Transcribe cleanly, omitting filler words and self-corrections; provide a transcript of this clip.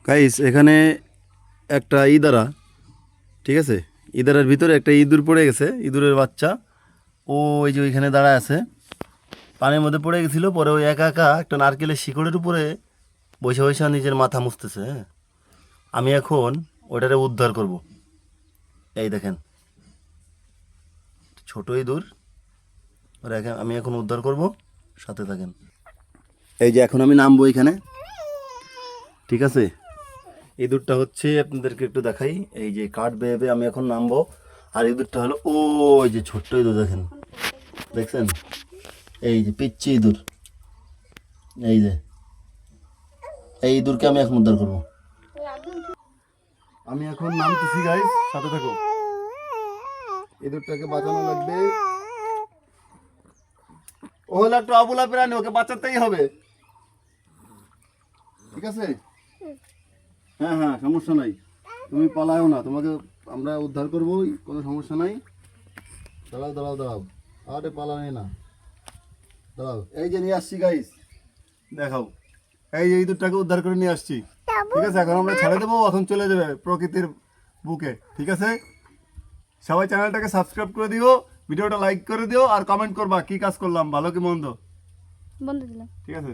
Guys এখানে একটা ইদারা, ঠিক আছে, ইদারার ভিতরে একটা ইঁদুর পড়ে গেছে, ইঁদুরের বাচ্চা। ও ওই যে ওইখানে দাঁড়ায় আছে, পানির মধ্যে পড়ে গেছিল। পরে ওই একা একা একটা নারকেলের শিকড়ের উপরে বসে বসে নিজের মাথা মুছতেছে। হ্যাঁ, আমি এখন ওটারে উদ্ধার করব। এই দেখেন ছোট ইঁদুর, ওরা আমি এখন উদ্ধার করব, সাথে থাকেন। এই যে এখন আমি নামবো এখানে, ঠিক আছে। ইঁদুরটা হচ্ছে আপনাদেরকে একটু দেখাই, এই যে কাঠ বেয়ে বেয়ে আমি এখন নামবো। আর ইঁদুরটা হলো ওই যে ছোট্ট ইঁদুর, দেখেন, দেখছেন, এই যে পিচ্ছি ইঁদুর। এই যে এই ইঁদুরকে আমি এখন উদ্ধার করবো। আমি এখন নামতেছি গাইস, সাথে থাকো। ইঁদুরটাকে বাঁচানো লাগবে। ও হলো একটা অবলা প্রাণী, ওকে বাঁচাতেই হবে, ঠিক আছে। হ্যাঁ হ্যাঁ, সমস্যা নাই, তুমি পালাও না, তোমাকে আমরা উদ্ধার করবোই, কোনো সমস্যা নাই। দাঁড়াও দাঁড়াও দাঁড়াও, আরে পালাও না, দাঁড়াও। এই যে নিয়ে আসছি গাইস, দেখাও, এই যে ইঁদুরটাকে উদ্ধার করে নিয়ে আসছি, ঠিক আছে। এখন আমরা ছেড়ে দেবো, এখন চলে যাবে প্রকৃতির বুকে, ঠিক আছে। সবাই চ্যানেলটাকে সাবস্ক্রাইব করে দিও, ভিডিওটা লাইক করে দিও, আর কমেন্ট করবা কি কাজ করলাম, ভালো কি মন্দ, বন্ধ দিলাম, ঠিক আছে।